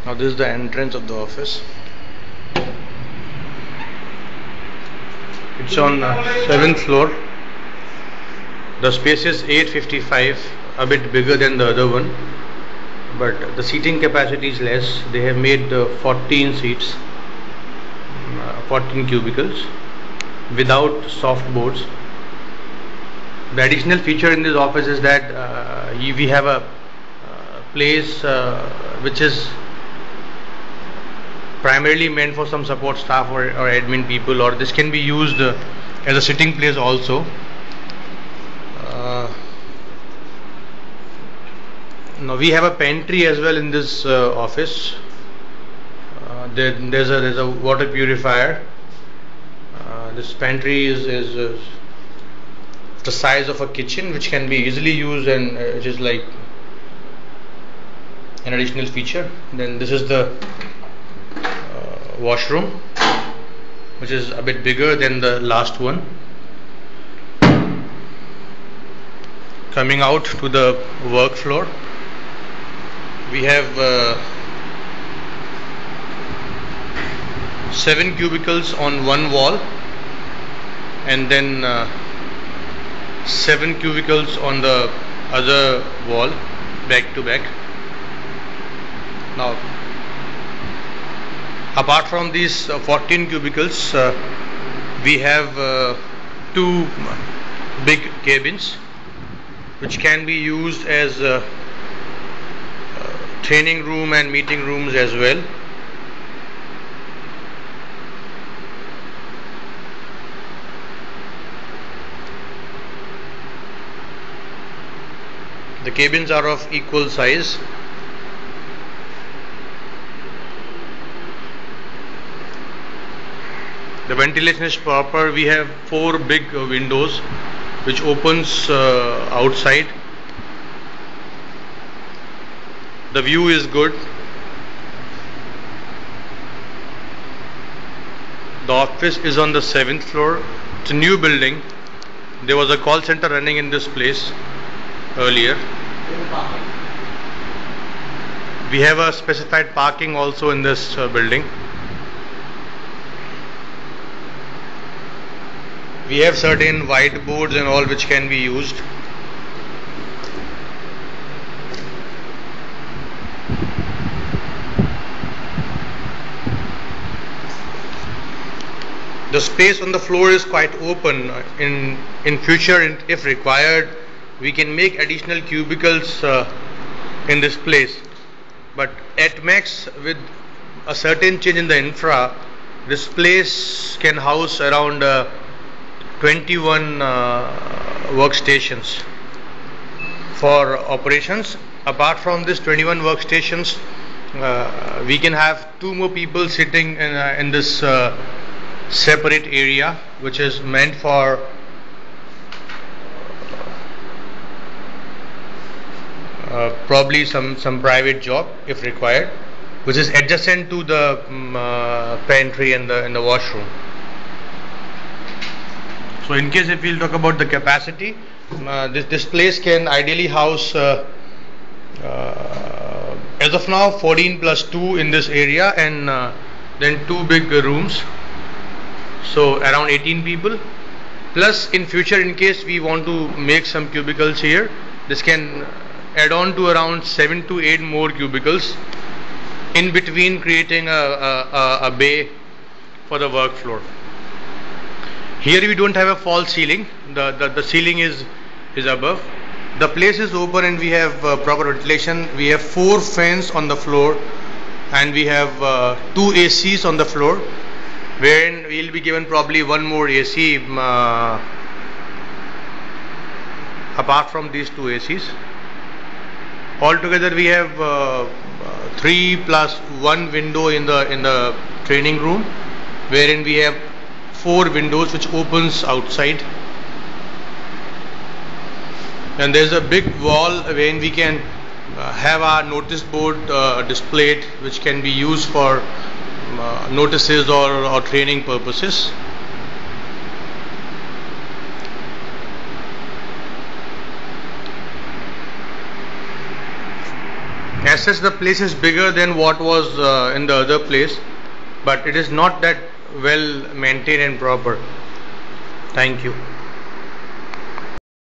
Now this is the entrance of the office. It's on 7th floor. The space is 855, a bit bigger than the other one, but the seating capacity is less. They have made 14 seats, 14 cubicles without soft boards. The additional feature in this office is that we have a place which is primarily meant for some support staff or admin people, or this can be used as a sitting place also. Now we have a pantry as well in this office. There's a water purifier. This pantry is the size of a kitchen, which can be easily used, and it is like an additional feature. Then this is the washroom, which is a bit bigger than the last one. Coming out to the work floor, we have 7 cubicles on one wall, and then 7 cubicles on the other wall, back to back. Now, apart from these 14 cubicles, we have 2 big cabins which can be used as training room and meeting rooms as well. The cabins are of equal size. The ventilation is proper. We have 4 big windows which opens outside. The view is good. The office is on the 7th floor. It's a new building. There was a call center running in this place earlier. We have a specified parking also in this building. We have certain whiteboards and all which can be used. The space on the floor is quite open. In future, if required, we can make additional cubicles in this place. But at max, with a certain change in the infra, this place can house around 21 workstations for operations. Apart from this 21 workstations, we can have 2 more people sitting in this separate area, which is meant for probably some private job if required, which is adjacent to the pantry and the washroom. So in case if we'll talk about the capacity, this place can ideally house as of now 14 plus 2 in this area, and then 2 big rooms, so around 18 people. Plus in future, in case we want to make some cubicles here, this can add on to around 7 to 8 more cubicles in between, creating a bay for the work floor. Here we don't have a false ceiling. The ceiling is above. The place is open and we have proper ventilation. We have 4 fans on the floor, and we have 2 ACs on the floor, wherein we'll be given probably 1 more AC apart from these 2 ACs. Altogether we have 3 plus 1 window in the training room, wherein we have 4 windows which opens outside, and there's a big wall wherein we can have our notice board displayed, which can be used for notices or training purposes. As such, the place is bigger than what was in the other place, but it is not that well maintained and proper. Thank you.